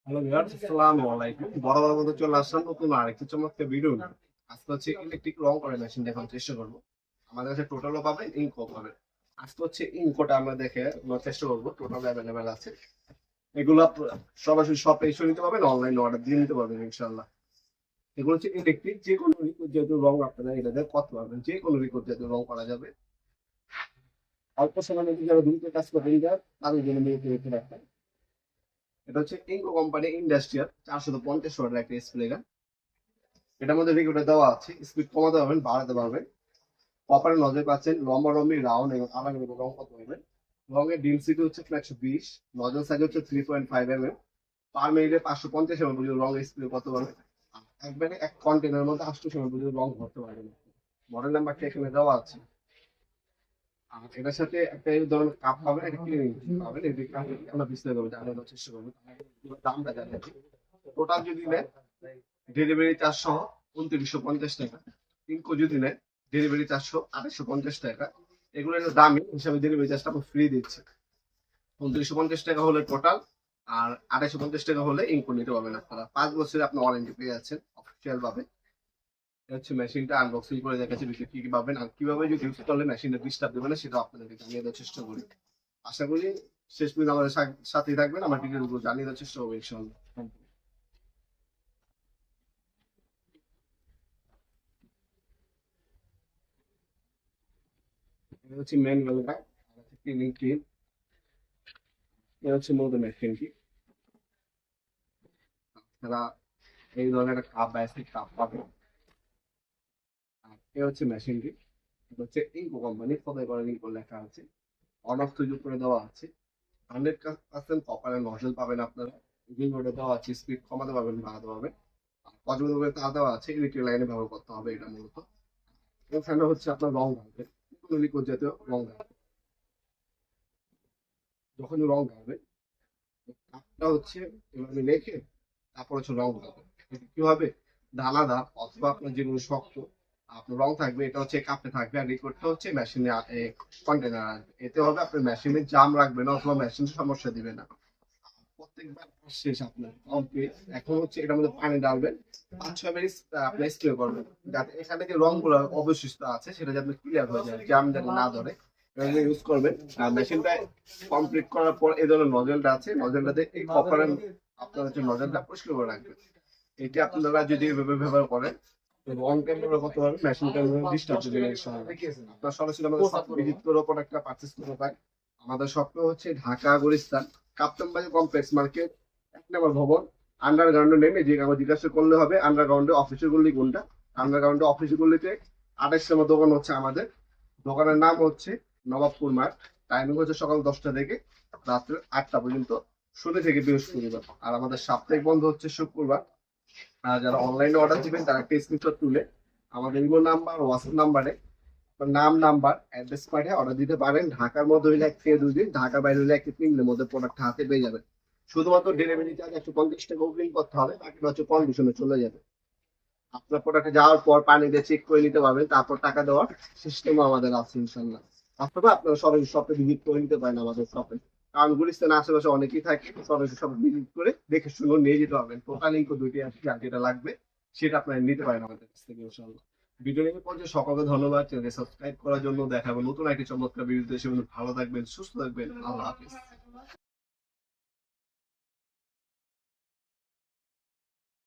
Hello viewers, আসসালামু আলাইকুম। বরাবর মতো চলে আসলাম নতুন আরেকটি চমৎকার ভিডিও নিয়ে। আজকে হচ্ছে ইলেকট্রিক রং করার মেশিন দেখানোর চেষ্টা করবো। আমাদের কাছে টোটালও পাবেন, ইঙ্কও পাবেন। আজকে হচ্ছে ইঙ্কোটা আমরা দেখে নেওয়ার চেষ্টা করবো। টোটাল অ্যাভেলেবেল আছে। এগুলো সরাসরি শপে এসে নিতে পারবেন, অনলাইন অর্ডার দিয়ে নিতে পারবেন ইনশাল্লাহ। এগুলো হচ্ছে ইলেকট্রিক, যে কোনো রিকোয়েস্ট জাতীয় রং আপনারা এটাতে করতে পারবেন, যে কোনো রিকোয়েস্ট জাতীয় রং করা যাবে। অল্প সময়ের মধ্যে যারা দ্রুত কাজ করবেন তাদের জন্য নিয়ে রাখবেন। এটা হচ্ছে ইঙ্কো কোম্পানি ইন্ডাস্ট্রিয়াল 450 ওয়াটের একটা স্প্রে গান। এটার মধ্যে রেগুলেটর দেওয়া আছে, স্পিড কমাতে পারবেন, বাড়াতে পারবেন। কপারের নজর পাচ্ছেন, লম্বা লম্বি রাউন্ড এবং আলাদা আলাদা রং করতে পারবেন। রঙের ডেন্সিটি হচ্ছে 120, নজল সাইজ হচ্ছে 3.5 mm। পার মিনিটে 550 ml পর্যন্ত রং স্প্রে করতে পারবেন। একবারে এক কন্টেনারের মধ্যে 800 ml পর্যন্ত রং ভরতে পারবেন। মডেল নাম্বারটা এখানে দেওয়া আছে। আর এটার সাথে একটা এই ধরনের কাপ পাবেন, একটা ক্লিনিং পাবেন। এই কাপে আমরা বিস্তারিত জানানোর চেষ্টা করবো, দামটা জানেন। টোটাল যদি নেন ডেলিভারি চার্জ সহ 2950 টাকা। ইনকো যদি নেন ডেলিভারি চার্জ সহ 2850 টাকা। এগুলো দামি হিসাবে ডেলিভারি চার্জটা আমরা ফ্রি দিচ্ছি। 2950 টাকা হলে টোটাল, আর 2850 টাকা হলে ইনকো নিতে পারবেন আপনারা। 5 বছরে আপনি ওয়ারেন্টি পেয়ে যাচ্ছেন অফিসিয়াল ভাবে। হচ্ছে মেশিনটা আনবক্সিং করে দেখাচ্ছি ভিতরে কি কি পাবেন, আর কিভাবে যদি ইউজ করলে মেশিনটা ডিস্টার্ব দেবে না সেটা আপনাদেরকে জানিয়ে দেওয়ার চেষ্টা করি। আশা করি শেষ পর্যন্ত আমাদের সাথেই থাকবেন, আমার ডিটেলস গুলো জানিয়ে দেওয়ার চেষ্টা করবো ইনশাআল্লাহ। এটা হচ্ছে ম্যানুয়ালটা, ক্লিনিং ক্লিন। এটা হচ্ছে মূলত মেশিনটি। তারা এই ধরনের একটা কাপ বা কাপ পাবে। আর এ হচ্ছে মেশিনটি। এটা হচ্ছে ইঙ্কো কোম্পানি, খোদাই করা ইঙ্কো লেখা আছে। অন অফ সুইচ করে দেওয়া আছে। 100% কপারের নজল পাবেন আপনারা। রিমোটে দেওয়া আছে, স্পিড কমাতে পারবেন, বাড়াতে পারবেন। আর পর্যবেক্ষণে তার দেওয়া আছে, ইলেকট্রিক লাইনে ব্যবহার করতে হবে এটা মূলত। এখানে হচ্ছে আপনার রং ঢালবে, কোনো লিকুইড জাতীয় রং ঢালবে। যখন রং ঢালবে কাপটা হচ্ছে এভাবে রেখে তারপর হচ্ছে রং ঢালবে। এটা কি হবে, দানাদার অথবা আপনার যেগুলো শক্ত আপনার রং থাকবে, এটা হচ্ছে কাপে থাকবে। আর লিকুইডটা হচ্ছে মেশিনে কন্টেনার আসবে। এতে হবে আপনার মেশিনে জাম রাখবে না অথবা মেশিন সমস্যা দিবে না। প্রত্যেকবার শেষ আপনার কমপ্লিট। এখন হচ্ছে এটার মধ্যে পানি ডালবেন, 5-6 মিনিট আপনি স্প্রে করবেন, যাতে এখানে যে রংগুলো অবশিষ্ট আছে সেটা যাতে ক্লিয়ার হয়ে যায়, জাম যাতে না ধরে। ইউজ করবেন। আর মেশিনটা কমপ্লিট করার পর এই ধরনের নজলটা আছে, নজলটাতে এই কপারের আপনার হচ্ছে নজলটা পরিষ্কার করে রাখবেন। এটা আপনারা যদি এভাবে ব্যবহার করেন লং টাইম ব্যবহার করতে পারবেন, মেশিনটা ডিস্টার্ব হবে না। আপনার সরাসরি আমাদের শপ ভিজিট করে প্রোডাক্টটা পারচেজ করতে পারেন। আমাদের শপটা হচ্ছে ঢাকা গুলিস্তান কাপ্তান বাজার কমপ্লেক্স মার্কেট 1 নম্বর ভবন। আন্ডারগ্রাউন্ডে নেমে যে কাগজ জিজ্ঞাসা করলে হবে আন্ডারগ্রাউন্ডে অফিসের গল্লি কোনটা। আন্ডারগ্রাউন্ডে অফিসের গল্লিতে 28 নম্বর দোকান হচ্ছে আমাদের। দোকানের নাম হচ্ছে নবাবপুর মাঠ। টাইমিং হচ্ছে সকাল 10টা থেকে রাত্রে 8টা পর্যন্ত, শনি থেকে বৃহস্পতিবার। আর আমাদের সাপ্তাহিক বন্ধ হচ্ছে শুক্রবার। আর যারা অনলাইনে অর্ডার দিবেন তারা একটা স্ক্রিনশট তুলে আমাদের ইমো নাম্বার, হোয়াটসঅ্যাপ নাম্বারে নাম, নাম্বার, অ্যাড্রেস পাঠিয়ে অর্ডার দিতে পারেন। ঢাকার মধ্যে হইলে 1 থেকে 2 দিন, ঢাকার বাইরে হইলে 1 থেকে 3 দিনের মধ্যে প্রোডাক্ট হাতে পেয়ে যাবেন। শুধুমাত্র ডেলিভারি চার্জ 150 টাকা অগ্রিম করতে হবে, বাকিটা হচ্ছে কন্ডিশনে চলে যাবে। আপনার প্রোডাক্টে যাওয়ার পর পানি দিয়ে চেক করে নিতে পারবেন, তারপর টাকা দেওয়ার সিস্টেমও আমাদের আছে ইনশাল্লাহ। অথবা আপনারা সরাসরি শপে ভিজিট করে নিতে পারেন আমাদের শপে। কারণ গুলিস্তানের আশেপাশে অনেকেই থাকে, সরাসরি শপে ভিজিট করে দেখে শুনে নিয়ে যেতে পারবেন। টোটাল ইনকো 2টি আছে, যার যেটা লাগবে সেটা আপনারা নিতে পারেন আমাদের কাছ থেকে ইনশাল্লাহ। ভিডিও নিয়ে পর্যন্ত সকলকে ধন্যবাদ। চ্যানেলকে সাবস্ক্রাইব করার জন্য। দেখাবো নতুন একটি চমৎকার ভিডিওতে। সে ভালো থাকবেন, সুস্থ থাকবেন। আল্লাহ হাফিজ।